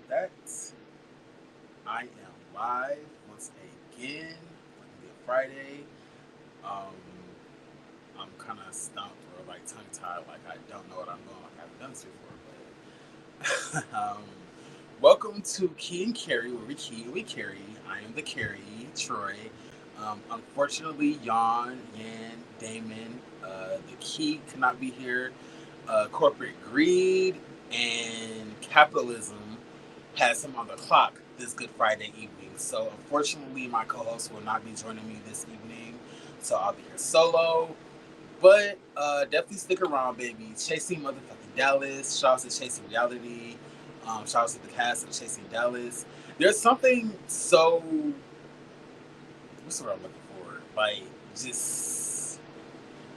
that. I am live once again. Fucking Friday. Um, I'm kind of stumped or like tongue tied, like I don't know what I'm doing. Like I haven't done this before, but welcome to Key and Carry, where we key and we carry. I am the carry, Troy. Unfortunately, Yan, Damon, the key cannot be here. Corporate greed and capitalism has him on the clock this Good Friday evening. So, unfortunately, my co host will not be joining me this evening. So, I'll be here solo. But definitely stick around, baby. Chasing motherfucking Dallas. Shout out to Chasing Reality. Shout out to the cast of Chasing Dallas. There's something so. What's the word I'm looking for? Like, just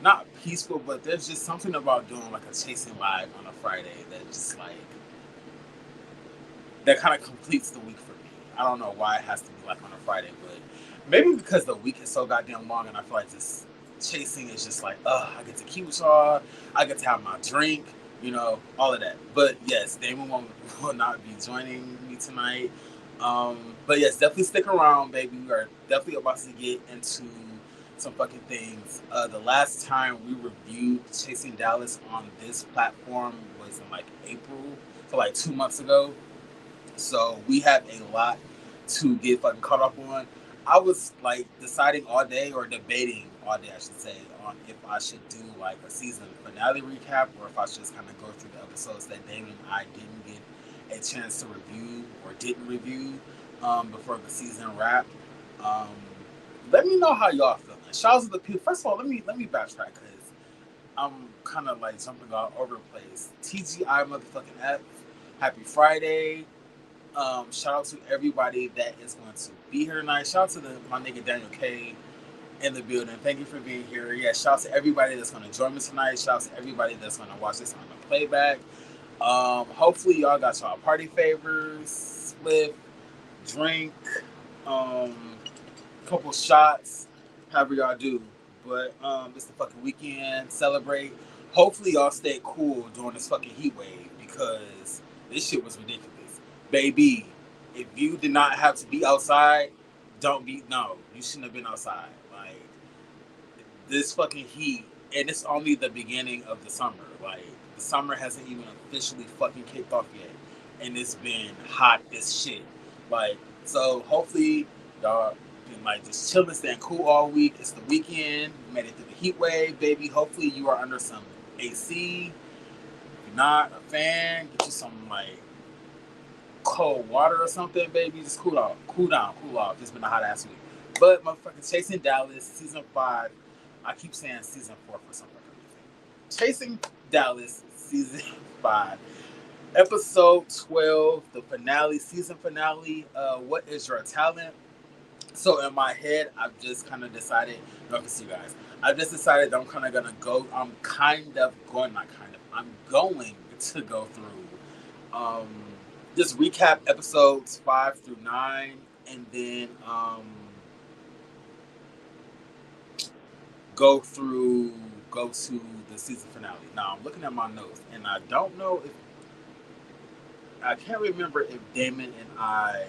not peaceful, but there's just something about doing like a chasing live on a Friday that just like that kind of completes the week for me. I don't know why it has to be like on a Friday, but maybe because the week is so goddamn long, and I feel like this chasing is just like, I get to keep with y'all, I get to have my drink, all of that. But yes, Damon will not be joining me tonight. But yes, definitely stick around, baby. We are definitely about to get into some fucking things. The last time we reviewed Chasing Dallas on this platform was in like April, so like 2 months ago. So we have a lot to get fucking caught up on. I was like deciding all day or debating all day, I should say, on if I should do like a season finale recap or if I should just kind of go through the episodes that Damon and I didn't get a chance to review or didn't review before the season wrapped. Um, Let me know how y'all feeling. Shout out to the people. First of all, let me backtrack because I'm kind of like jumping all over the place. TGI motherfucking F. Happy Friday. Shout out to everybody that is going to be here tonight. Shout out to my nigga Daniel K in the building. Thank you for being here. Yeah, shout out to everybody that's going to join me tonight. Shout out to everybody that's going to watch this on the playback. Hopefully y'all got y'all party favors, split, drink, um, couple shots, however y'all do. But it's the fucking weekend. Celebrate. Hopefully y'all stay cool during this fucking heat wave because this shit was ridiculous. Baby, if you did not have to be outside, don't be no. You shouldn't have been outside. Like this fucking heat, and it's only the beginning of the summer. Like the summer hasn't even officially fucking kicked off yet, and it's been hot as shit. Like so, hopefully y'all been like just chilling, staying cool all week. It's the weekend. You made it through the heat wave, baby. Hopefully you are under some AC. If you're not a fan, get you some like cold water or something, baby. Just cool off, cool down, cool off. It's been a hot ass week. But motherfucking Chasing Dallas, season 5. I keep saying season 4 for some fucking reason. Chasing Dallas, season 5. Episode 12, the finale, season finale. What is your talent? So in my head, I've just kind of decided, no, I can see you guys. I've just decided that I'm kind of gonna go. I'm kind of going, not kind of. I'm going to go through, just recap episodes 5 through 9, and then go through, go to the season finale. Now I'm looking at my notes, and I don't know if I can't remember if Damon and I.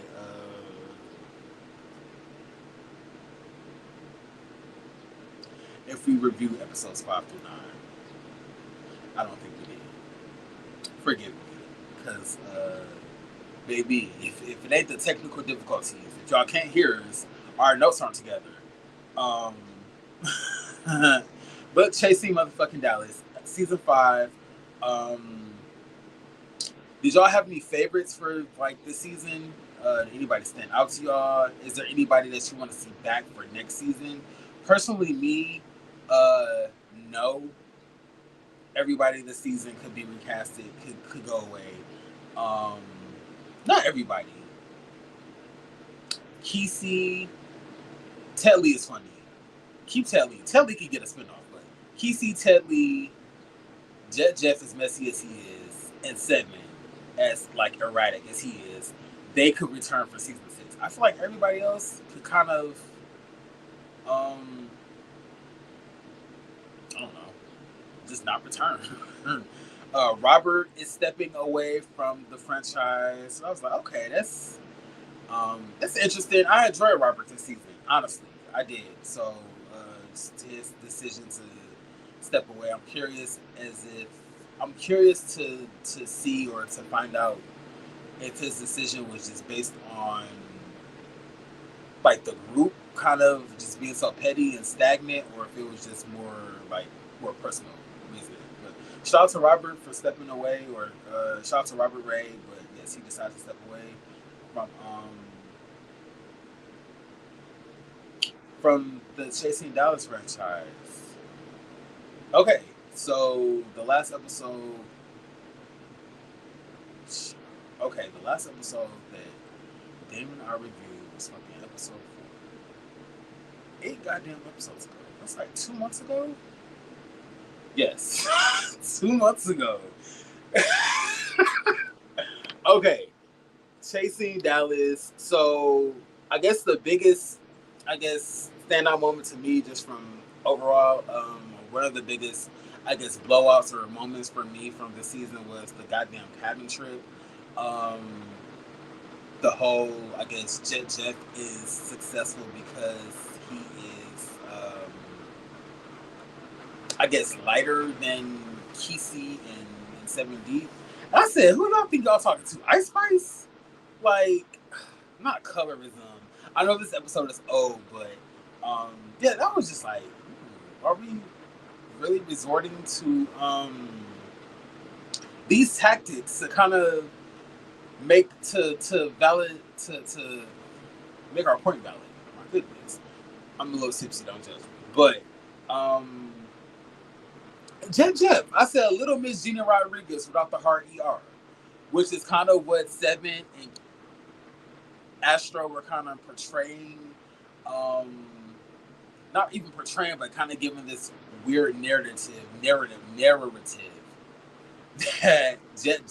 If we review episodes 5 through 9. I don't think we did. Forgive me, because baby, if it ain't the technical difficulties, if y'all can't hear us, our notes aren't together. Um, but Chasing motherfucking Dallas, season 5. Um, did y'all have any favorites for like this season? Did anybody stand out to y'all? Is there anybody that you want to see back for next season? Personally, me, uh, no. Everybody this season could be recasted, could go away. Um, Not everybody. Kesey, Ted Lee is funny. Keep Ted Lee. Ted Lee could get a spinoff, but Kesey, Ted Lee, Jet Jeff, as messy as he is, and Sedman, as like erratic as he is, they could return for season 6. I feel like everybody else could kind of, I don't know, just not return. Robert is stepping away from the franchise. So I was like, okay, that's interesting. I enjoyed Robert this season, honestly, I did. So his decision to step away, I'm curious to see or to find out if his decision was just based on like the group kind of just being so petty and stagnant, or if it was just more personal reason. But shout out to Robert for stepping away, or shout out to Robert Ray. But yes, he decided to step away from the Chasing Dallas franchise. Okay, so the last episode. Okay, the last episode that Damon and I reviewed was fucking episode 8 goddamn episodes ago. That's like 2 months ago? Yes. 2 months ago. Okay. Chasing Dallas. So I guess the biggest standout moment to me just from overall, one of the biggest blowouts or moments for me from the season was the goddamn cabin trip. The whole, Jet Jeff is successful because he is, lighter than Kesey and 7D. I said, who do I think y'all talking to? Ice Spice? Like, not colorism. I know this episode is old, but, yeah, that was just like, are we really resorting to, these tactics to kind of make to make our point valid? My goodness, I'm a little tipsy, don't judge me. But Jeff, I said a little Miss Gina Rodriguez without the hard ER, which is kind of what Seven and Astro were kind of portraying. Not even portraying, but kind of giving this weird narrative that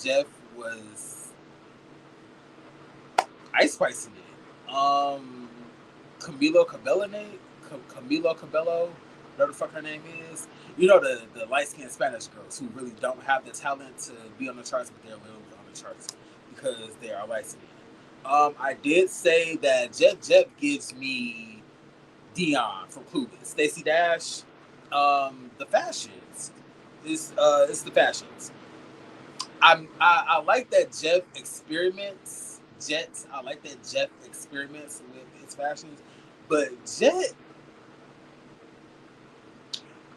Jeff was ice spicing it. Camilo Cabello, whatever the fuck her name is. You know, the light-skinned Spanish girls who really don't have the talent to be on the charts, but they're literally on the charts because they are light-skinned. I did say that Jeff gives me Dion from Clueless. Stacey Dash, the fashions. It's the fashions. I like that Jeff experiments. I like that Jeff experiments with his fashions, but Jet.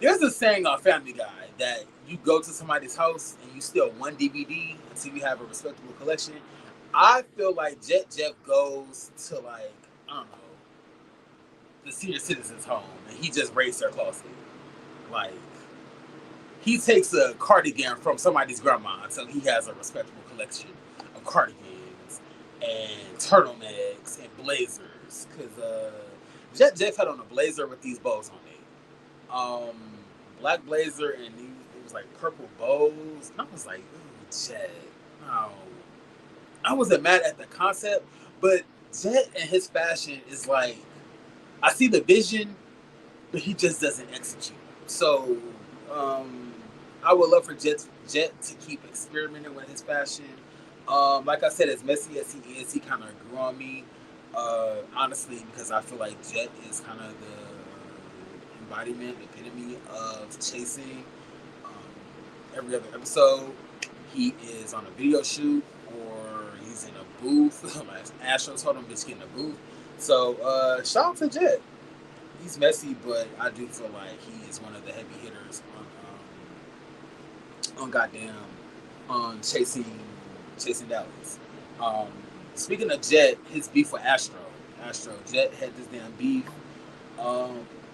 There's a saying on Family Guy that you go to somebody's house and you steal one DVD until you have a respectable collection. I feel like Jeff goes to, like, I don't know, the senior citizens' home and he just raids their closet. Like, he takes a cardigan from somebody's grandma until he has a respectable collection of cardigans and turtlenecks and blazers. Because Jeff had on a blazer with these bows on it. Black blazer and it was like purple bows. And I was like, ooh, Jet. No. I wasn't mad at the concept, but Jet and his fashion is like, I see the vision, but he just doesn't execute. So, I would love for Jet to keep experimenting with his fashion. Like I said, as messy as he is, he kind of grew on me, honestly, because I feel like Jet is kind of the embodiment, epitome of chasing. Every other episode, he is on a video shoot or he's in a booth. Astro told him to get in a booth. So, shout out to Jet. He's messy, but I do feel like he is one of the heavy hitters on chasing Dallas. Speaking of Jet, his beef with Astro, Jet had this damn beef.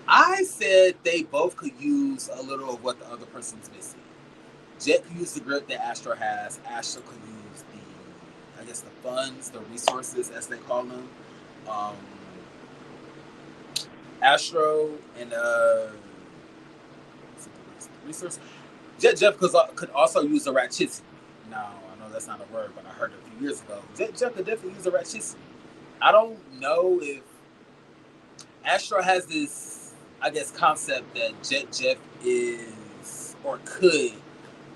I said they both could use a little of what the other person's missing. Jet could use the grip that Astro has. Astro could use the funds, the resources, as they call them. Astro and resource. Jeff could also use the ratchetity. Now, I know that's not a word, but I heard it a few years ago. Jeff could definitely use the ratchetity. I don't know if Astro has this, concept that Jeff is or could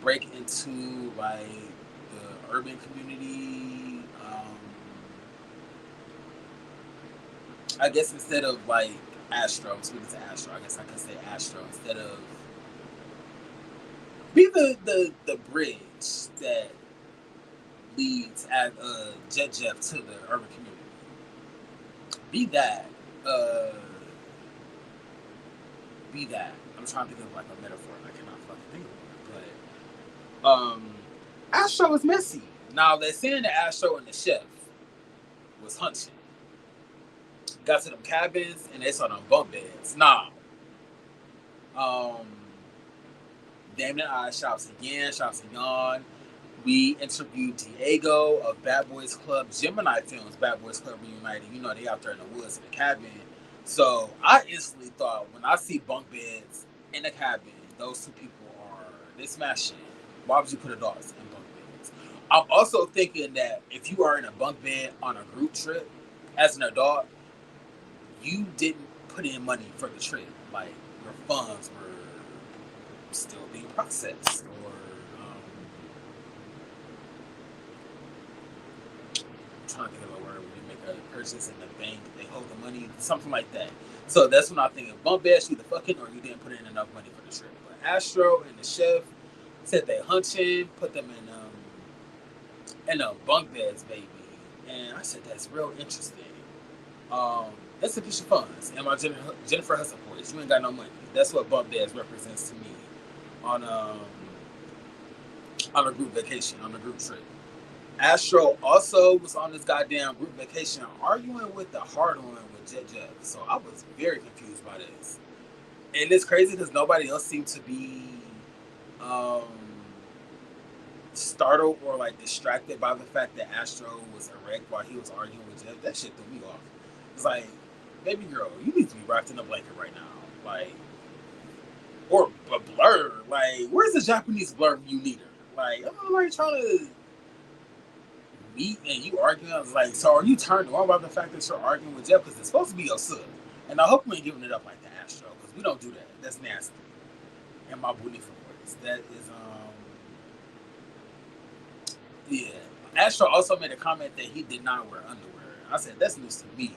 break into like the urban community. I guess instead of like Astro, speaking to Astro, I guess I could say Astro instead of be the bridge that leads at Jet Jeff to the urban community. Be that. Uh, be that. I'm trying to think of like a metaphor. I cannot fucking think of it. But Astro is messy. Now they're saying that Astro and the chef was hunting. Got to them cabins and they saw them bunk beds. Nah. Um, Damon and I shouts again, shouts again. We interviewed Diego of Bad Boys Club, Gemini Films, Bad Boys Club Reunited. You know, they out there in the woods in the cabin. So I instantly thought, when I see bunk beds in the cabin, those two people they smashing. Why would you put adults in bunk beds? I'm also thinking that if you are in a bunk bed on a group trip as an adult, you didn't put in money for the trip. Like, your funds were still being processed, or I'm trying to think of a word when you make a purchase in the bank, they hold the money, something like that. So that's when I think of bunk beds, you either fucking or you didn't put in enough money for the trip. But Astro and the chef said they hunching, put them in bunk beds, baby. And I said, that's real interesting. Insufficient funds. And my Jennifer Hudson voice, you ain't got no money. That's what bunk beds represents to me on a group vacation, on a group trip. Astro also was on this goddamn group vacation arguing with the hard on with Jet Jeff. So I was very confused by this. And it's crazy because nobody else seemed to be startled or like distracted by the fact that Astro was erect while he was arguing with Jeff. That shit threw me off. It's like, baby girl, you need to be wrapped in a blanket right now. Like, or a Blur. Like, where's the Japanese Blur when you need her? Like, I'm like trying to meet and you arguing. I was like, so are you turned on by the fact that you're arguing with Jeff? Because it's supposed to be your son. And I hope you ain't giving it up like the Astro, because we don't do that. That's nasty. And my booty for words. That is yeah. Astro also made a comment that he did not wear underwear. I said, that's news to me.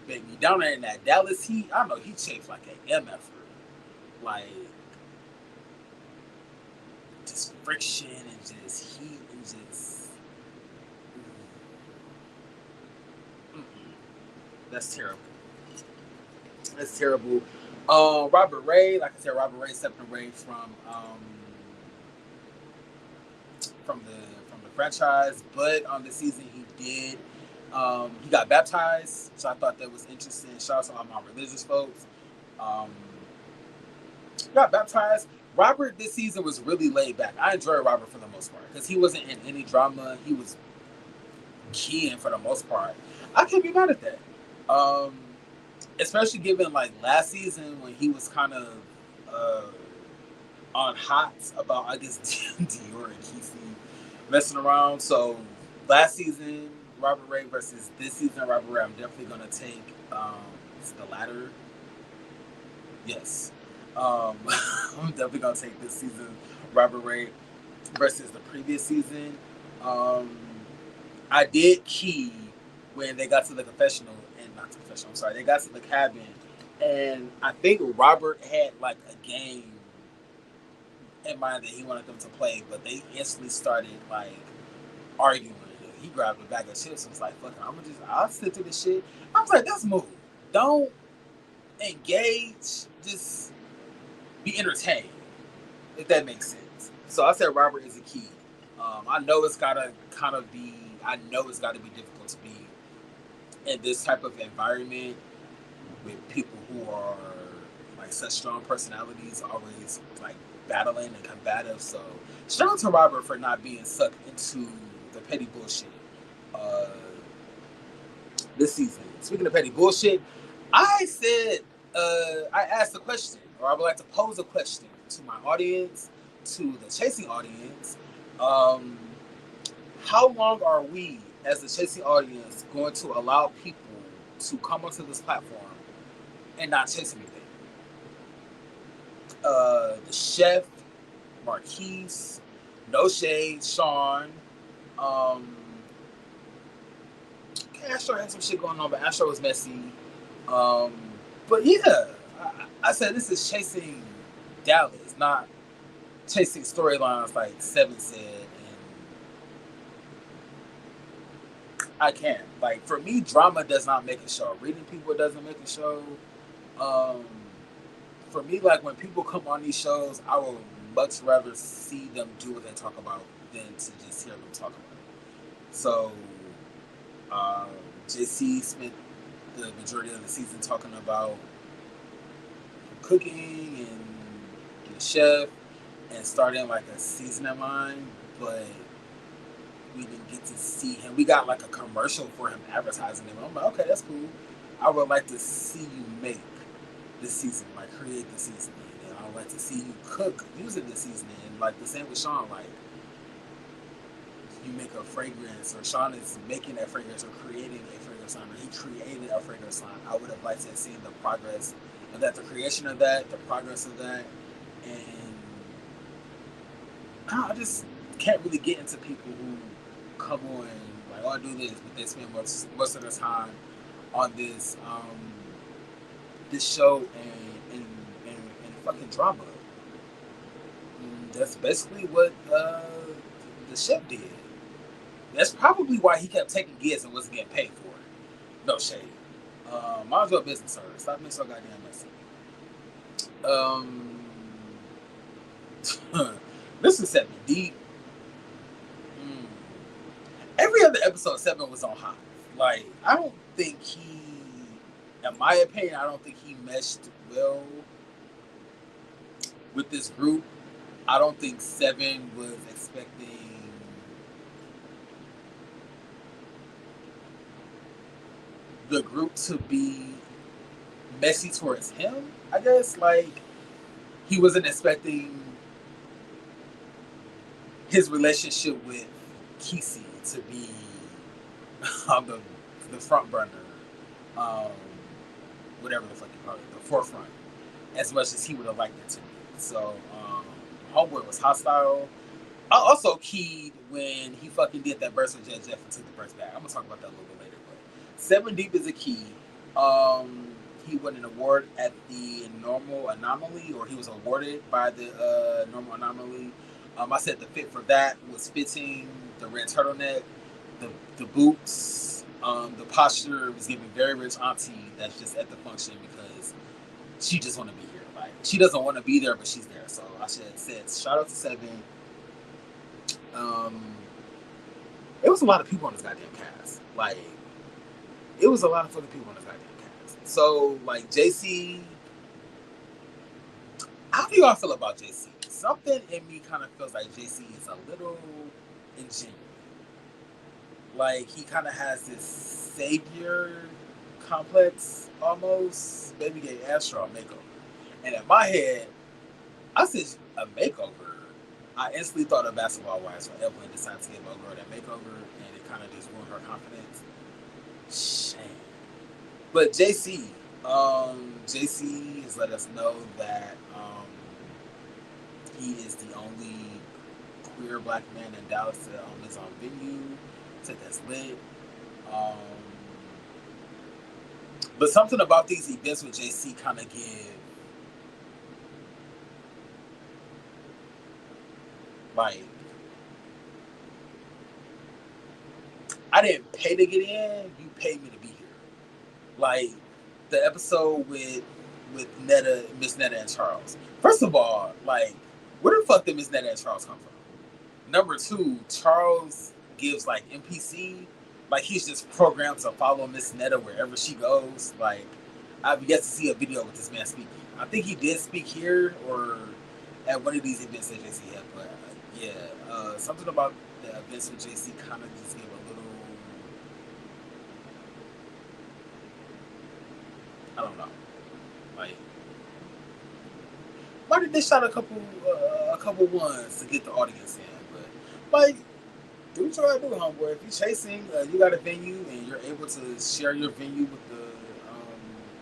Baby, down there in that Dallas heat, I know he chafed like an MFer. Like, just friction and just heat and just... That's terrible. That's terrible. Robert Ray, like I said, Robert Ray stepping away from the franchise, but on the season he did. He got baptized, so I thought that was interesting. Shout out to all my religious folks. Got baptized. Robert this season was really laid back. I enjoyed Robert for the most part because he wasn't in any drama. He was keying for the most part. I can't be mad at that. Especially given like last season when he was kind of on hot about, I guess, Dior and Kesey messing around. So last season, Robert Ray versus this season, Robert Ray, I'm definitely going to take the latter. Yes. I'm definitely going to take this season, Robert Ray versus the previous season. I did key when they got to the confessional, and not the confessional, I'm sorry, they got to the cabin, and I think Robert had like a game in mind that he wanted them to play, but they instantly started like arguing. He grabbed a bag of chips and was like, fuck it, I'll sit through this shit. I was like, that's a move. Don't engage, just be entertained, if that makes sense. So I said Robert is a key. I know it's gotta be difficult to be in this type of environment with people who are like such strong personalities, always like battling and combative. So shout out to Robert for not being sucked into the petty bullshit this season. Speaking of petty bullshit, I asked a question, or I would like to pose a question to my audience, to the Chasing audience. How long are we, as the Chasing audience, going to allow people to come onto this platform and not chase anything? The chef, Marquise, No Shade, Sean. Um, Astro had some shit going on, but Astro was messy. Um, but yeah, I said this is chasing Dallas, not chasing storylines like Seven said. And I can't. Like, for me, drama does not make a show. Reading people doesn't make a show. Um, for me, like, when people come on these shows, I would much rather see them do what they talk about than to just hear them talk about it. So, um, JC spent the majority of the season talking about cooking and the chef and starting like a seasoning line, but we didn't get to see him. We got like a commercial for him advertising him. I'm like, okay, that's cool. I would like to see you make the seasoning, like create the seasoning, and I would like to see you cook using the seasoning. And like the same with Sean, like you make a fragrance, or Sean is making that fragrance or creating a fragrance line, or he created a fragrance line. I would have liked to have seen the progress of that, the creation of that, the progress of that, and I just can't really get into people who come on like, oh, I do this, but they spend most of the time on this show and fucking drama. And that's basically what the chef did. That's probably why he kept taking gigs and wasn't getting paid for it. No shade. Mind your business, sir. Stop being so goddamn messy. This is 7 deep. Every other episode, 7 was on high. Like, I don't think he, in my opinion, I don't think he meshed well with this group. I don't think 7 was expecting the group to be messy towards him, I guess. Like, he wasn't expecting his relationship with Kesey to be on the front burner, um, whatever the fuck you call it, the forefront, as much as he would have liked it to be. So, Homeboy was hostile. I also keyed when he fucking did that verse with Jet Jeff and took the verse back. I'm gonna talk about that a little bit later. But 7 Deep is a key. He won an award at the Normal Anomaly, or he was awarded by the Normal Anomaly. I said the fit for that was fitting. The red turtleneck, the boots, the posture was giving very rich auntie that's just at the function because she just want to be here. Like, she doesn't want to be there, but she's there. So I should have said shout out to 7. It was a lot of people on this goddamn cast. Like, it was a lot of fucking people on this goddamn cast. So, like, JC, how do y'all feel about JC? Something in me kind of feels like JC is a little ingenuine. Like, he kind of has this savior complex almost. Baby gave Astro a makeover. And in my head, I said a makeover. I instantly thought of Basketball Wives when Evelyn decided to give a girl that makeover, and it kind of just ruined her confidence. Shame. But JC has let us know that he is the only queer black man in Dallas to own his own venue. So that's lit. But something about these events with JC kind of give, like, I didn't pay to get in, you paid me to be here. Like, the episode with Netta, Miss Netta and Charles. First of all, like, where the fuck did Miss Netta and Charles come from? Number 2, Charles gives like NPC, like he's just programmed to follow Miss Netta wherever she goes. Like, I've yet to see a video with this man speaking. I think he did speak here or at one of these events that JC had, but yeah, something about the events with JC kind of just gave a little, I don't know, like, why did they shot a couple ones to get the audience in? But like, do what you gotta do, homeboy. If you're chasing, you got a venue and you're able to share your venue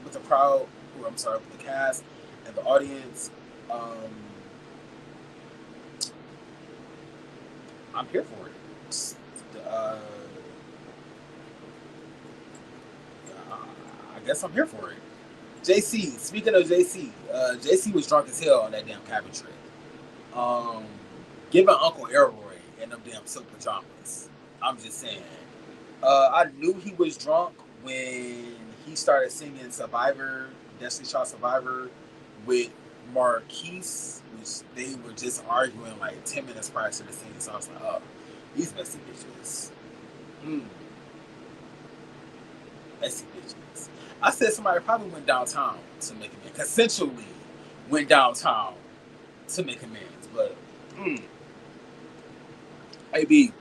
with the crowd, or I'm sorry, with the cast and the audience. I'm here for it. I guess I'm here for it. JC, speaking of JC, JC was drunk as hell on that damn cabin trip. Um, Giving Uncle Elroy in them damn silk pajamas. I'm just saying. I knew he was drunk when he started singing Survivor, Destiny Child Survivor, with Marquise, which they were just arguing like 10 minutes prior to the scene. So I was like, oh, these messy bitches. Mm, messy bitches. I said somebody probably went downtown to make amends. Consensually went downtown to make amends. But, AB,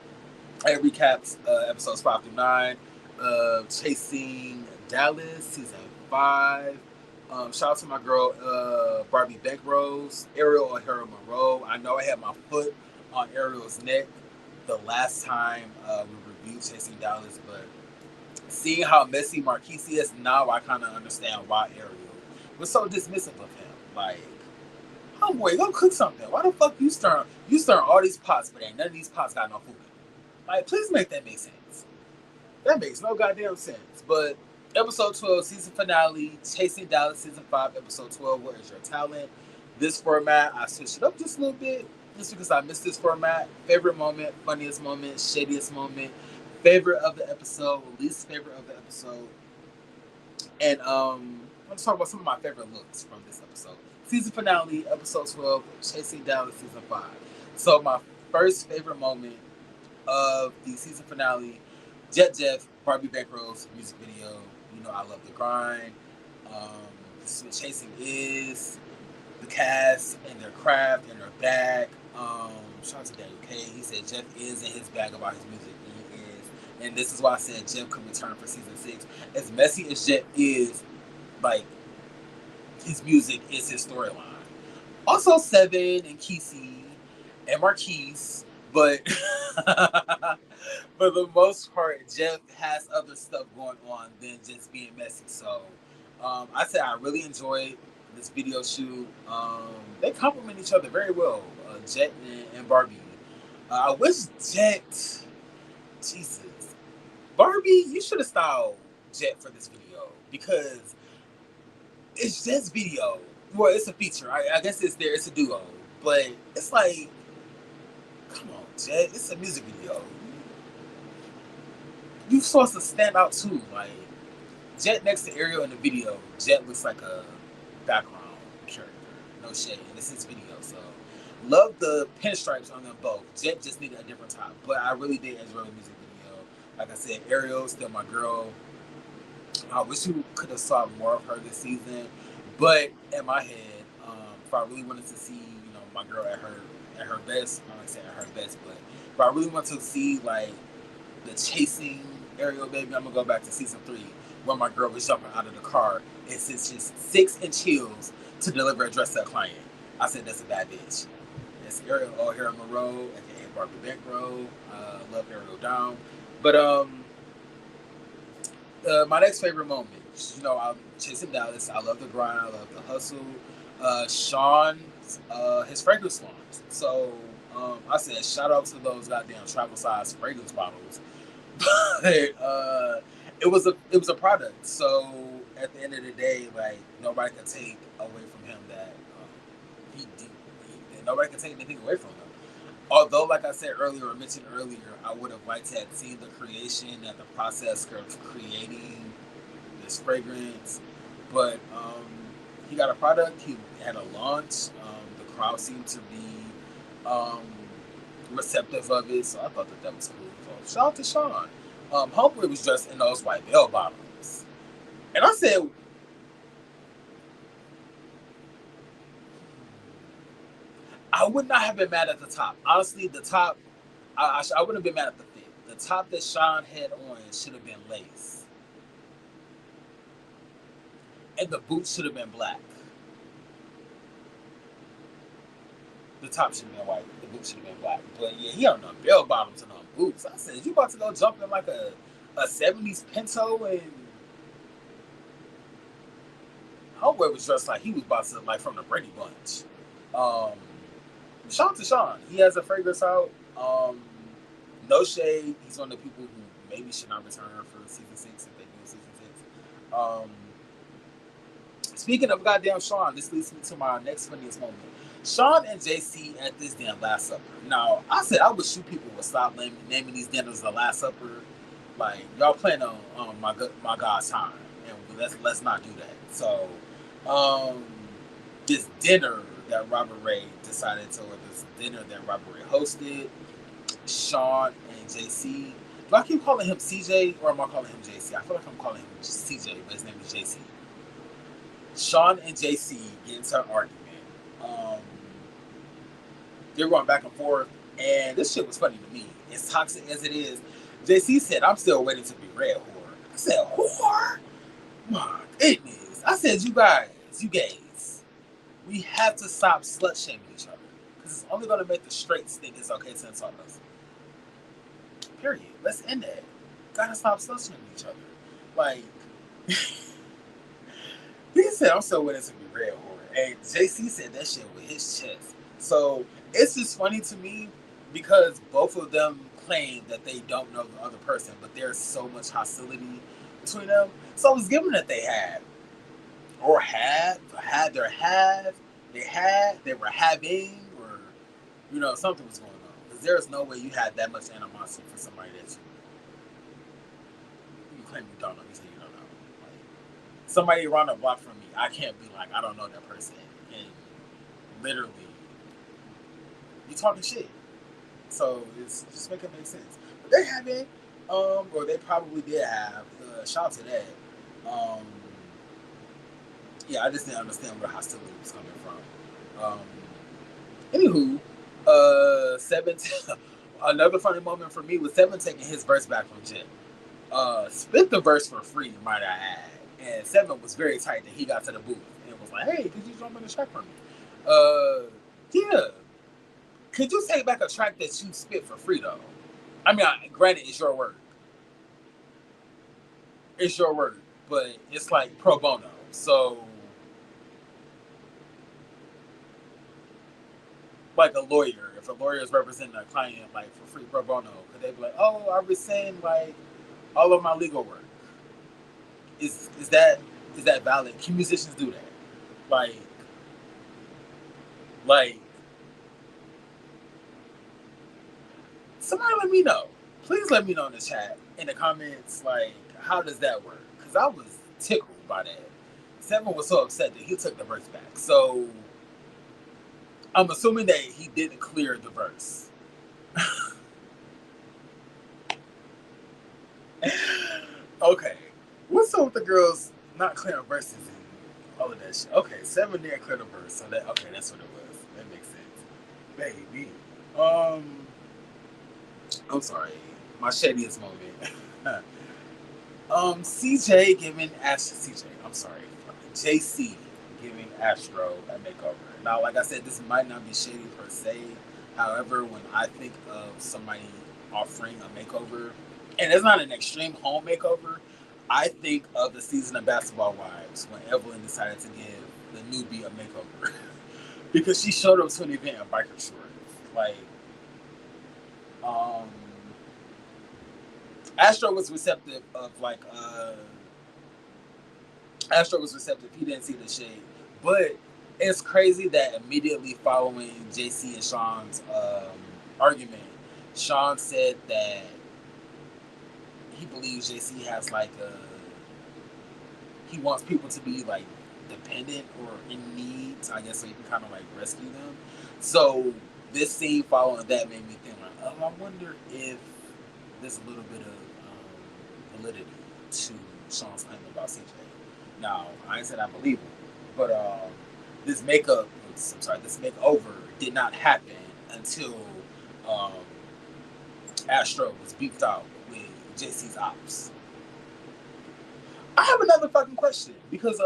it recaps episodes 5 through 9 of Chasing Dallas, season 5. Shout out to my girl, Barbie Bankrose, Ariel O'Hara Monroe. I know I had my foot on Ariel's neck the last time we reviewed Chasing Dallas, but seeing how messy Marquise is, now I kind of understand why Ariel was so dismissive of him. Like, homeboy, go cook something. Why the fuck you stir all these pots, but ain't none of these pots got no food? Like, please make that make sense. That makes no goddamn sense. But episode 12, season finale, Chasing Dallas, season 5, episode 12, What Is Your Talent? This format, I switched it up just a little bit, just because I missed this format. Favorite moment, funniest moment, shadiest moment, favorite of the episode, least favorite of the episode. And let's talk about some of my favorite looks from this episode. Season finale, episode 12, Chasing Dallas, season 5. So my first favorite moment of the season finale, Jet Jeff, Barbie Bankrose music video. You know I love the grind. This is what Chasing is. The cast and their craft and their bag. Shout out to Daniel K. He said Jeff is in his bag about his music. He is. And this is why I said Jeff could return for season 6. As messy as Jeff is, like, his music is his storyline. Also, Seven and Kesey and Marquise, but for the most part, Jeff has other stuff going on than just being messy. So I said I really enjoyed this video shoot. They complement each other very well, Jet and Barbie. I wish Jet, Jesus, Barbie, you should have styled Jet for this video because it's just video. Well, it's a feature. I guess it's a duo, but it's like, come on, Jet, it's a music video. You supposed to stand out too. Like, Jet next to Ariel in the video, Jet looks like a background character. No shade. And it's his video, so love the pinstripes on them both. Jet just needed a different top, but I really did enjoy the music video. Like I said, Ariel still my girl. I wish we could have saw more of her this season, but in my head, if I really wanted to see, my girl at her best, I'm not saying at her best, but if I really want to see like the chasing Ariel baby, I'm gonna go back to season 3 where my girl was jumping out of the car and it's just 6-inch heels to deliver a dress to a client. I said that's a bad bitch. That's Ariel O'Hara Monroe, aka Barbie Bankroll. Love Ariel down, but my next favorite moment, I'm Chasing Dallas. I love the grind. I love the hustle. Sean, his fragrance launch. So I said, shout out to those goddamn travel size fragrance bottles. But it was a product. So at the end of the day, like nobody can take away from him that nobody can take anything away from him. Although, like I said earlier, or mentioned earlier, I would have liked to have seen the creation and the process of creating this fragrance. But he got a product. He had a launch. The crowd seemed to be receptive of it, so I thought that was cool. So shout out to Sean. Homeboy was dressed in those white bell bottoms, and I said, I would not have been mad at the top. Honestly, the top, I wouldn't have been mad at the fit. The top that Sean had on should have been lace. And the boots should have been black. The top should have been white. The boots should have been black. But yeah, he had on bell bottoms and on boots. I said, you about to go jump in like a 70s Pinto? And homeboy was dressed like he was about to, like, from the Brady Bunch. Shout out to Sean. He has a fragrance out. No shade. He's one of the people who maybe should not return for season 6 if they do season 6. Speaking of goddamn Sean, this leads me to my next funniest moment. Sean and JC at this damn Last Supper. Now, I said I wish you people would stop naming these dinners the Last Supper. Like, y'all playing on my God's time, and let's not do that. So, this dinner that Robert Ray decided to, or this dinner that Robert Ray hosted, Sean and JC. Do I keep calling him CJ or am I calling him JC? I feel like I'm calling him CJ, but his name is JC. Sean and JC get into an argument. They're going back and forth, and this shit was funny to me. As toxic as it is, JC said, "I'm still waiting to be red whore." I said, "Whore? My goodness!" I said, you gays, we have to stop slut shaming each other because it's only going to make the straights think it's okay to insult us. Period. Let's end that. Gotta stop slut shaming each other. Like, he said, "I'm still waiting to be red whore," and JC said that shit with his chest. So it's just funny to me because both of them claim that they don't know the other person, but there's so much hostility between them. So I was given that they were having, or something was going on. Because there's no way you had that much animosity for somebody that you claim you don't know. You say you don't know. Like, somebody around the block from me, I can't be like, I don't know that person, and literally you talking shit. So it's just making make sense. But they haven't, or they probably did have. Shout out to that. Yeah, I just didn't understand where the hostility was coming from. Anywho, Seven. Another funny moment for me was Seven taking his verse back from Jim. Spit the verse for free, might I add. And Seven was very tight that he got to the booth and was like, "Hey, did you jump in the track for me?" Yeah. Could you take back a track that you spit for free, though? I mean, granted, it's your word. It's your word, but it's like pro bono. So, like a lawyer, if a lawyer is representing a client, like for free pro bono, could they be like, "Oh, I rescind like all of my legal work"? Is that valid? Can musicians do that? Like. Somebody let me know. Please let me know in the chat, in the comments, like, how does that work? Because I was tickled by that. Seven was so upset that he took the verse back. So, I'm assuming that he didn't clear the verse. Okay. What's up with the girls not clearing verses and all of that shit? Okay, Seven didn't clear the verse. So, okay, that's what it was. That makes sense. Baby. I'm sorry, my shadiest moment. CJ giving JC giving Astro a makeover. Now, like I said, this might not be shady per se. However, when I think of somebody offering a makeover, and it's not an extreme home makeover, I think of the season of Basketball Wives when Evelyn decided to give the newbie a makeover because she showed up to an event in biker shorts. Like, Astro was receptive of He didn't see the shade. But it's crazy that immediately following JC and Sean's argument, Sean said that he believes JC has he wants people to be like dependent or in need, I guess, so he can kind of like rescue them. So this scene following that made me think like, I wonder if there's a little bit of validity to Sean's claim about CJ. Now, I ain't said I believe him, but this makeover did not happen until Astro was beefed out with JC's ops. I have another fucking question because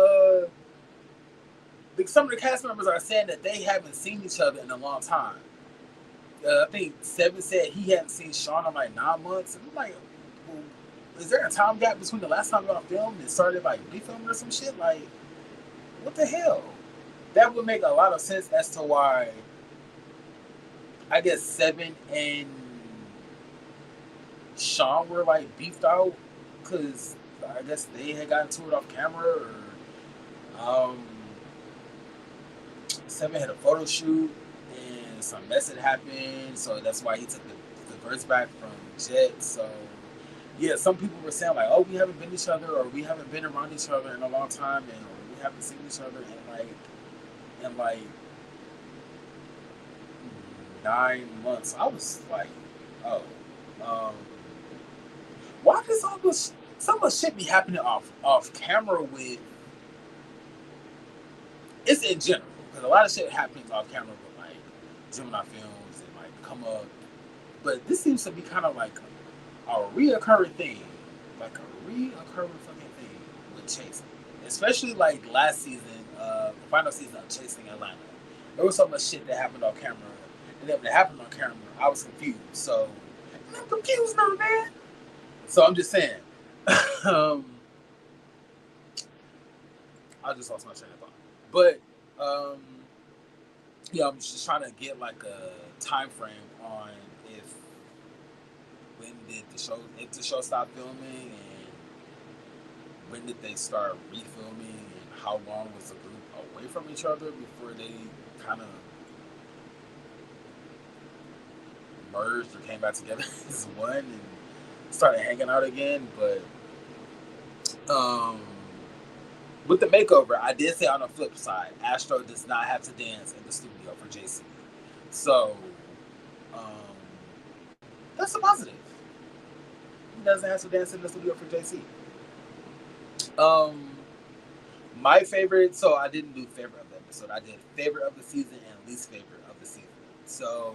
some of the cast members are saying that they haven't seen each other in a long time. I think Seven said he hadn't seen Sean in like 9 months. And I'm like, well, is there a time gap between the last time y'all filmed and started like refilming or some shit? Like, what the hell? That would make a lot of sense as to why I guess Seven and Sean were like beefed out because I guess they had gotten to it off camera, or Seven had a photo shoot and some mess had happened, so that's why he took the verse back from Jet. So yeah, some people were saying like, oh, we haven't been each other, or we haven't been around each other in a long time, and or we haven't seen each other in like 9 months. I was like, oh, um, why does so much shit be happening off camera with? It's in general because a lot of shit happens off camera with like Gemini Films and like Come Up, but this seems to be kind of like a reoccurring thing, like a reoccurring fucking thing with Chasing, especially like last season, the final season of Chasing Atlanta. There was so much shit that happened on camera, and then when it happened on camera, I was confused. So I'm confused now, man. So I'm just saying. I just lost my train of thought. But yeah, I'm just trying to get like a time frame on if the show stopped filming, and when did they start refilming, and how long was the group away from each other before they kind of merged or came back together as one and started hanging out again. But with the makeover, I did say on the flip side, Astro does not have to dance in the studio for JC. So that's a positive. He doesn't have to dance in the studio for JC. My favorite, so I didn't do favorite of the episode. I did favorite of the season and least favorite of the season. So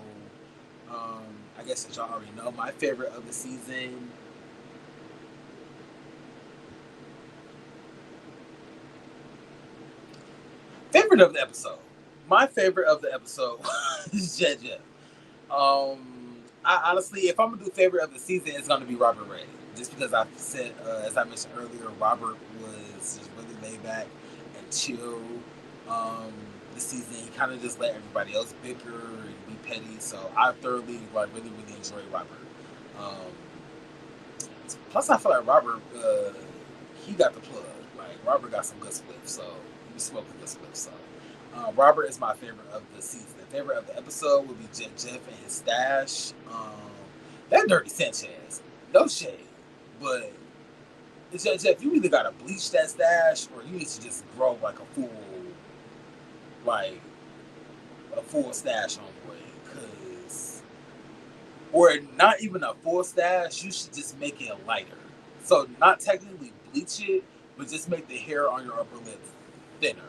I guess as y'all already know, my favorite of the season favorite of the episode. My favorite of the episode is Jet Jeff. I honestly, if I'm gonna do favorite of the season, it's gonna be Robert Ray. Just because I said, as I mentioned earlier, Robert was just really laid back and chill. This season, he kind of just let everybody else bicker and be petty. So I thoroughly, really enjoyed Robert. Plus, I feel like Robert, he got the plug. Like Robert got some good spliffs, so he was smoking good spliffs. So Robert is my favorite of the season. The favorite of the episode would be Jeff and his stash. That Dirty Sanchez, no shade, but Jeff, you either gotta bleach that stash or you need to just grow like a full stash on the way, or not even a full stash. You should just make it lighter. So not technically bleach it, but just make the hair on your upper lip thinner.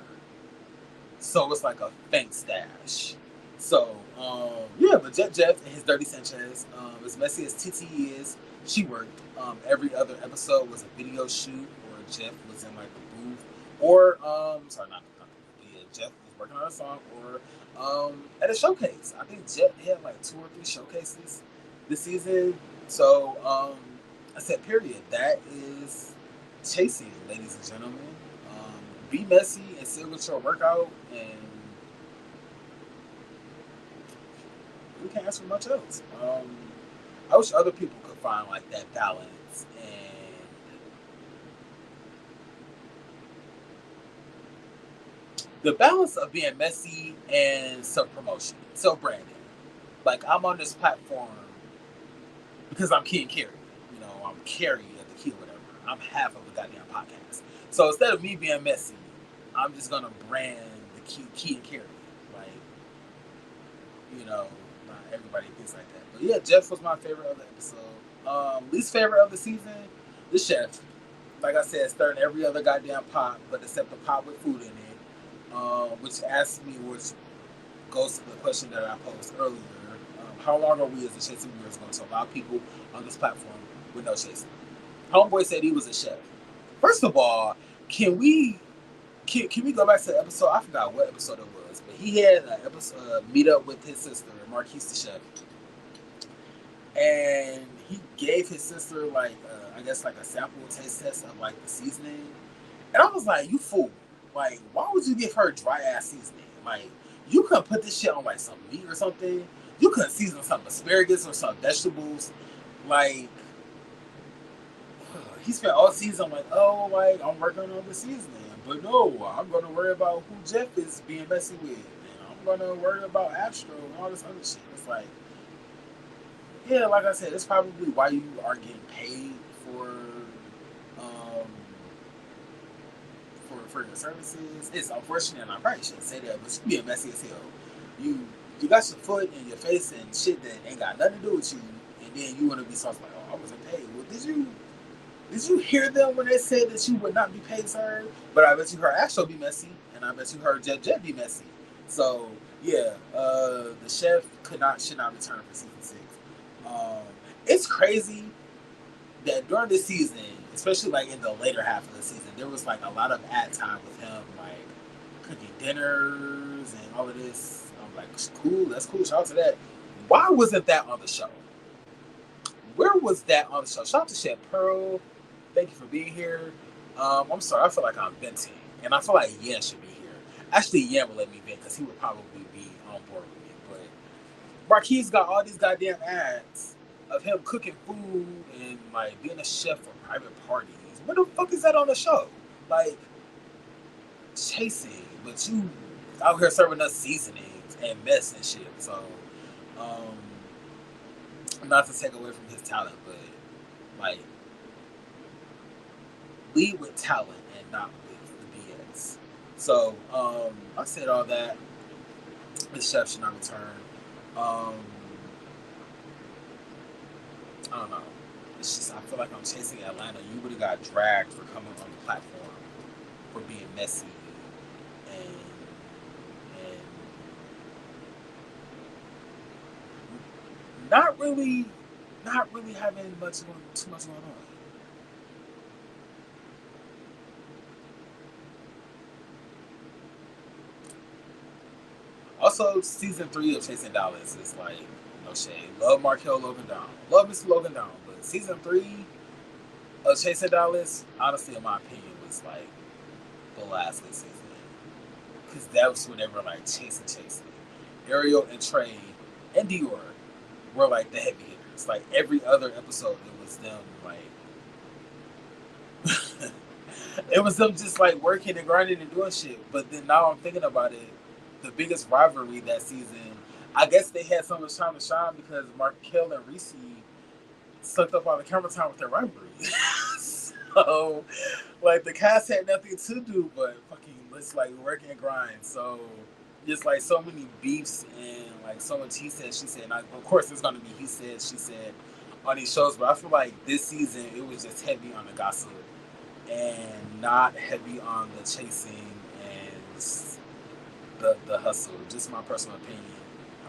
So it's like a faint stash. So yeah, but Jeff and his Dirty Sanchez, as messy as TT is, she worked. Every other episode was a video shoot, or Jeff was in like the booth, or Jeff was working on a song, or at a showcase. I think Jeff had like 2 or 3 showcases this season. So I said, period. That is Chasing, ladies and gentlemen. Be messy and still get your workout, and we can't ask for much else. I wish other people could find like that balance and the balance of being messy and self-promotion, self-branding. Like, I'm on this platform because I'm Key and Carrie. You know, I'm Carrie at the Key or whatever. I'm half of a goddamn podcast. So instead of me being messy, I'm just gonna brand the Key and Carrie. Like, you know, not everybody thinks like that. But yeah, Jeff was my favorite of the episode. Least favorite of the season, the chef. Like I said, stirring every other goddamn pot, but except the pot with food in it. Which goes to the question that I posed earlier. How long are we as the Chasing viewers going to allow people on this platform with no chasing? Homeboy said he was a chef. First of all, can we go back to the episode? I forgot what episode it was, but he had an episode meet up with his sister, Marquise the chef, and he gave his sister like I guess like a sample taste test of like the seasoning, and I was like, you fool! Like, why would you give her dry ass seasoning? Like, you could put this shit on like some meat or something. You could season some asparagus or some vegetables. Like, he spent all season like, oh, like I'm working on the seasoning, but no, I'm gonna worry about who Jeff is being messy with, and I'm gonna worry about Astro and all this other shit. It's like, yeah, like I said, it's probably why you are getting paid um for your services. It's unfortunate, and I probably shouldn't say that, but you being messy as hell. You you got your foot in your face and shit that ain't got nothing to do with you, and then you want to be something like, oh, I wasn't paid. Well, did you hear them when they said that you would not be paid, sir? But I bet you heard Astro be messy, and I bet you heard Jet be messy. So yeah, the chef should not return for season 6. Um, it's crazy that during this season, especially like in the later half of the season, there was like a lot of ad time with him, like cooking dinners and all of this. I'm like, cool, that's cool. Shout out to that. Why wasn't that on the show? Where was that on the show? Shout out to Chef Pearl. Thank you for being here. I'm sorry, I feel like I'm venting, and I feel like Yan should be here. Actually, Yan will let me vent because he would probably be on board with me. But Marquise got all these goddamn ads of him cooking food and like being a chef for private parties. What the fuck is that on the show? Like chasing, but you out here serving us seasonings and mess and shit. So, um, not to take away from his talent, but like lead with talent and not with the BS. So, I said all that. The chef should not return. Um, I don't know. It's just I feel like I'm chasing Atlanta. You would have got dragged for coming on the platform for being messy and not really having too much going on. Also, season 3 of Chasing Dallas is like no shade. Love Markel Logan Down. Love Mr. Logan Down. But season 3 of Chasing Dallas, honestly, in my opinion, was like the last good season. Because that was when they were like chasing. Ariel and Trey and Dior were like the heavy hitters. Like every other episode, it was them like it was them just like working and grinding and doing shit. But then now I'm thinking about it, the biggest rivalry that season, I guess they had so much time to shine because Markel and Reese sucked up all the camera time with their rivalry. So, like, the cast had nothing to do but fucking let's like work and grind. So, just like so many beefs and like so much he said, she said. And of course, there's gonna be he said, she said on these shows, but I feel like this season it was just heavy on the gossip and not heavy on the chasing and the hustle. Just my personal opinion.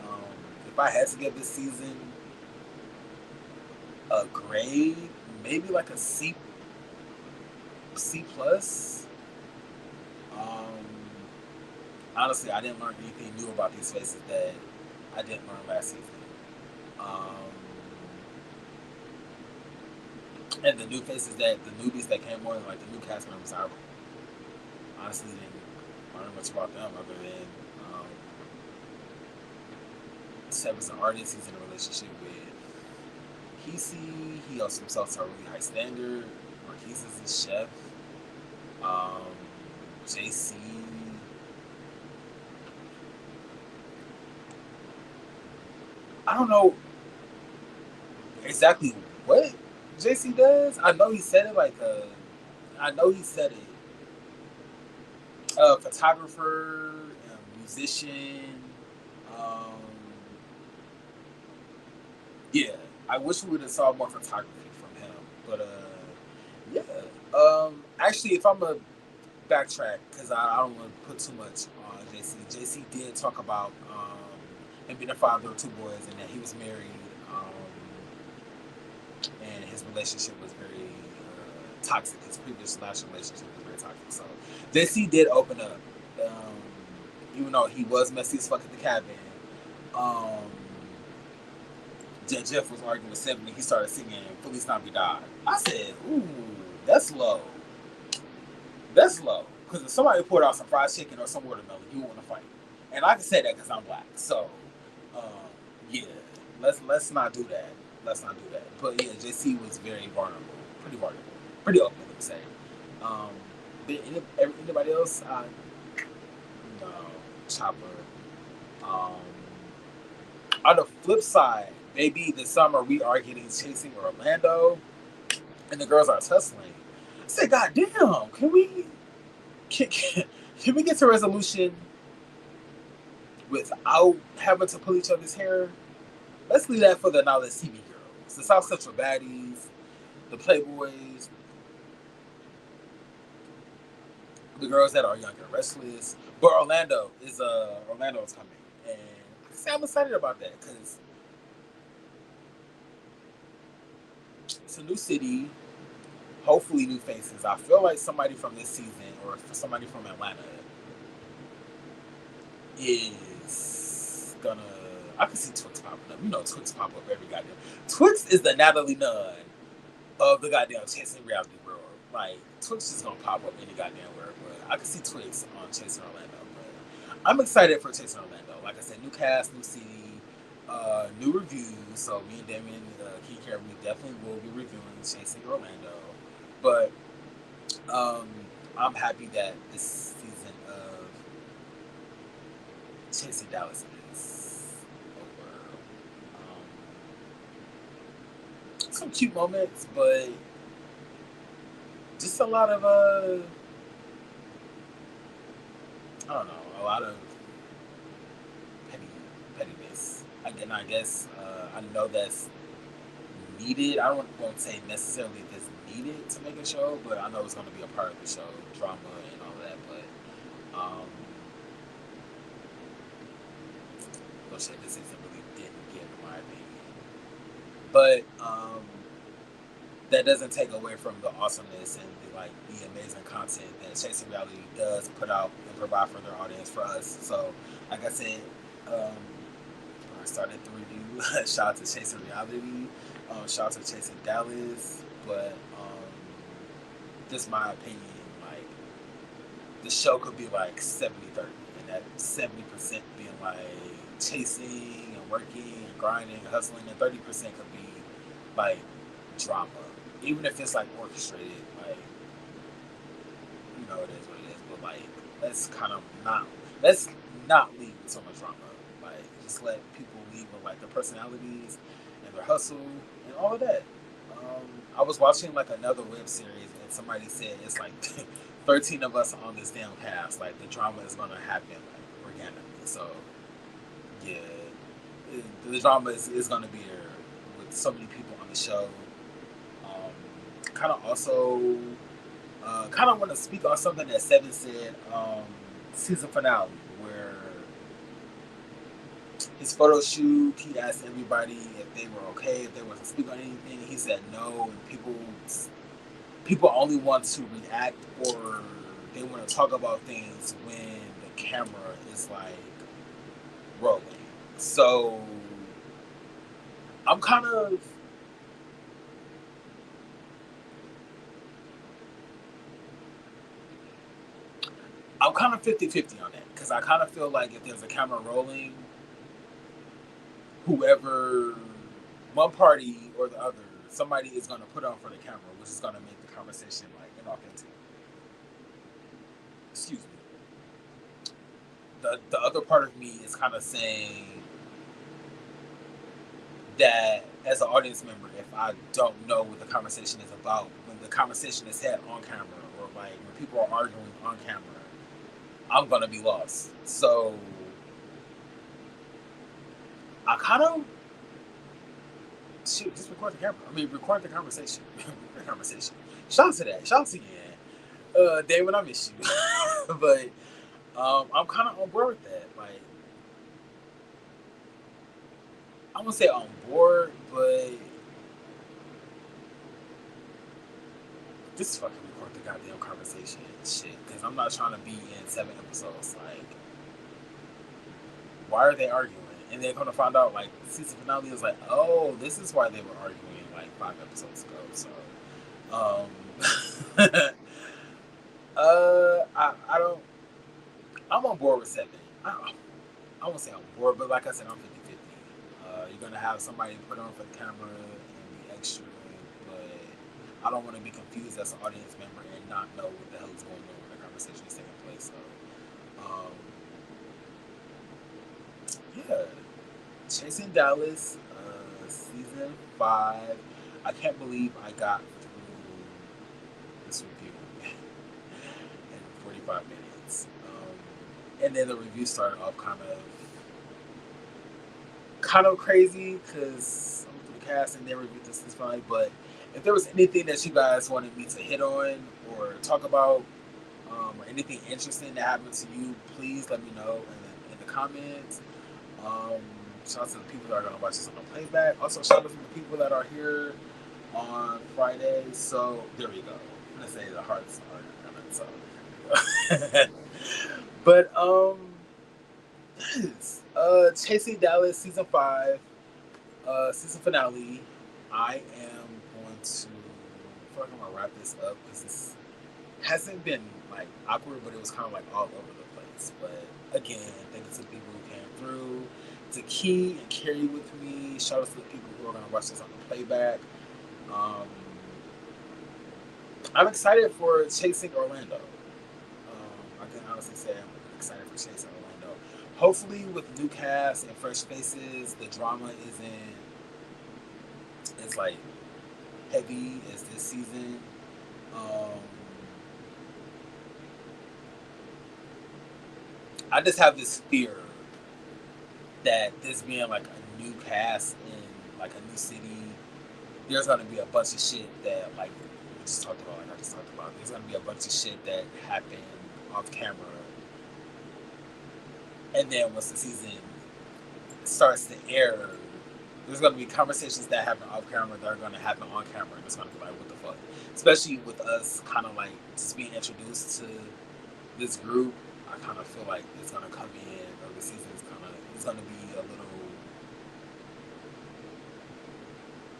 Um, if I had to give this season a grade, maybe like a C plus. Um, Honestly, I didn't learn anything new about these faces that I didn't learn last season. Um, and the new faces the newbies that came on, like the new cast members, I honestly didn't learn much about them other than Seb is an artist. He's in a relationship with Kesey. He holds himself to a really high standard. Marquise is his chef. JC. I don't know exactly what JC does. I know he said it photographer, musician. Um, yeah, I wish we would have saw more photography from him. But yeah. Actually, if I'm a backtrack because I don't want to put too much on JC. JC did talk about him being a father of 2 boys and that he was married, and his relationship was very toxic. His previous last relationship was very toxic. So JC did open up, even though he was messy as fuck at the cabin. Jeff was arguing with Seven and he started singing Feliz Navidad. I said, ooh, that's low. That's low. Because if somebody poured out some fried chicken or some watermelon, you want to fight. And I can say that because I'm black. So, yeah, let's not do that. Let's not do that. But yeah, JC was very vulnerable, pretty vulnerable. Pretty open, let me say. Um, anybody else? No, Chopper. Um, on the flip side, maybe this summer we are getting Chasing Orlando, and the girls are tussling. I said, God damn, can we get to resolution without having to pull each other's hair? Let's leave that for the Now Let's TV girls, the South Central baddies, the Playboys, the girls that are young and restless. But Orlando is coming, and I say I'm excited about that because it's a new city. Hopefully, new faces. I feel like somebody from this season or somebody from Atlanta is gonna. I can see Twix popping up. You know, Twix pop up every goddamn. Twix is the Natalie Nunn of the goddamn Chasing Reality world. Like Twix is gonna pop up any goddamn where. But I can see Twix on Chasing Orlando. But I'm excited for Chasing Orlando. Like I said, new cast, new city, new reviews. So me and Damien Key Care, we definitely will be reviewing Chasing Orlando. But I'm happy that this season of Chasing Dallas is over. Some cute moments, but just a lot of I don't know, a lot of pettiness. And I guess I know that's needed. I don't want to say necessarily this needed to make a show, but I know it's going to be a part of the show, drama and all that. But bullshit, this season really didn't get, in my opinion. But that doesn't take away from the awesomeness and the amazing content that Chasing Reality does put out and provide for their audience for us. So, like I said, I started the review. Shout out to Chasing Reality. Shout out to Chasing Dallas. But just my opinion, like the show could be like 70-30, and that 70% being like chasing and working and grinding and hustling, and 30% could be like drama. Even if it's like orchestrated, like it is what it is. But like let's not lead with so much drama. Like just let people lead with like their personalities and their hustle and all of that. I was watching like another web series and somebody said it's like 13 of us on this damn cast. Like the drama is gonna happen like organically. So yeah, the drama is gonna be there with so many people on the show. Kind of also kind of want to speak on something that Seven said season finale, where his photo shoot, he asked everybody if they were okay, if they wanted to speak on anything. He said no, and people only want to react or they want to talk about things when the camera is like rolling. So I'm kind of I'm kind of 50-50 on that because I kind of feel like if there's a camera rolling, whoever, one party or the other, somebody is going to put on for the camera, which is going to make the conversation like inauthentic. Excuse me. The other part of me is kind of saying that as an audience member, if I don't know what the conversation is about, when the conversation is had on camera or like when people are arguing on camera, I'm gonna be lost. So I kind of just record the camera. I mean, record the conversation. The conversation. Shout out to that. Shout out to you, David. I miss you, but I'm kind of on board with that. Like, I won't say on board, but just fucking record the goddamn conversation and shit. Because I'm not trying to be in 7 episodes. Like, why are they arguing? And they're gonna find out like season finale is like, oh, this is why they were arguing like 5 episodes ago. So, I don't. I'm on board with 7. I won't say I'm bored, but like I said, I'm 50-50. You're gonna have somebody put on for the camera and be extra, but I don't want to be confused as an audience member and not know what the hell is going on when the conversation is taking place. So, yeah, Chasing Dallas, season 5. I can't believe I got through this review in 45 minutes. And then the review started off kind of crazy because I'm through the cast and they reviewed this is fine. But if there was anything that you guys wanted me to hit on or talk about, or anything interesting that happened to you, please let me know in the comments. Um, Shout out to the people that are going to watch this on the playback. Also, shout out to the people that are here on Friday. So, there we go. I'm going to say the hearts are going to. So. But, yes. Chasing Dallas season 5, season finale. I am going to, I feel like I'm going to wrap this up because this hasn't been like awkward, but it was kind of like all over the place. But again, thank you to the people who came through, to Key and Carrie with me. Shout out to the people who are going to watch this on the playback. Um, I'm excited for Chasing Orlando. I can honestly say I'm excited for Chasing Orlando. Hopefully, with new cast and fresh faces, the drama isn't as like heavy as this season. Um, I just have this fear that this being like a new cast in like a new city, there's gonna be a bunch of shit that like we just talked about, like I just talked about. There's gonna be a bunch of shit that happened off camera, and then once the season starts to air, there's gonna be conversations that happen off camera that are gonna happen on camera, and it's gonna be like, what the fuck? Especially with us kind of like just being introduced to this group, I kind of feel like it's gonna come in, or the season is it's gonna be a little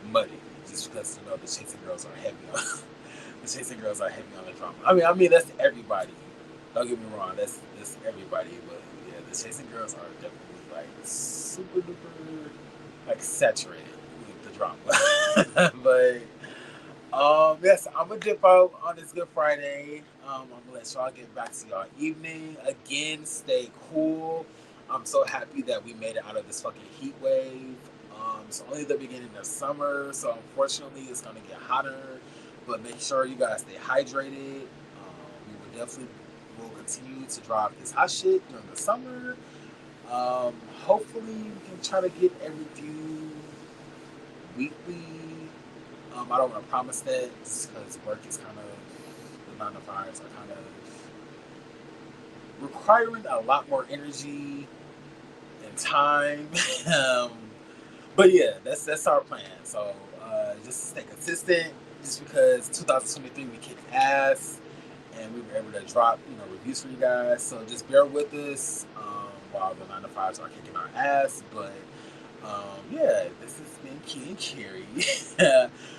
muddy, just because the Chasing Girls are heavy on the Chasing Girls are heavy on the drama. I mean that's everybody. Don't get me wrong, that's everybody, but yeah, the Chasing Girls are definitely like super duper like saturated with the drama. But yes, I'm gonna dip out on this Good Friday. I'm gonna let y'all get back to y'all evening. Again, stay cool. I'm so happy that we made it out of this fucking heat wave. It's only the beginning of summer, so unfortunately it's gonna get hotter. But make sure you guys stay hydrated. We will continue to drop this hot shit during the summer. Hopefully we can try to get a review weekly. I don't want to promise that just because work is kind of, the 9 to 5s are kind of requiring a lot more energy and time. um, but yeah, that's our plan. So just to stay consistent, just because 2023 we kicked ass and we were able to drop reviews for you guys. So just bear with us while the 9 to 5s are kicking our ass. But yeah, this has been Key and Carrie.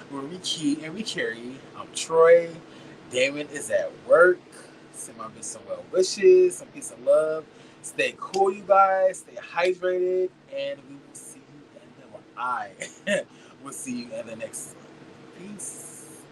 Where we Key and we Carrie. I'm Troy. Damon is at work. Send my bitch some well wishes, some peace and love. Stay cool, you guys. Stay hydrated, and we will see you. I will see you in the next one. Peace.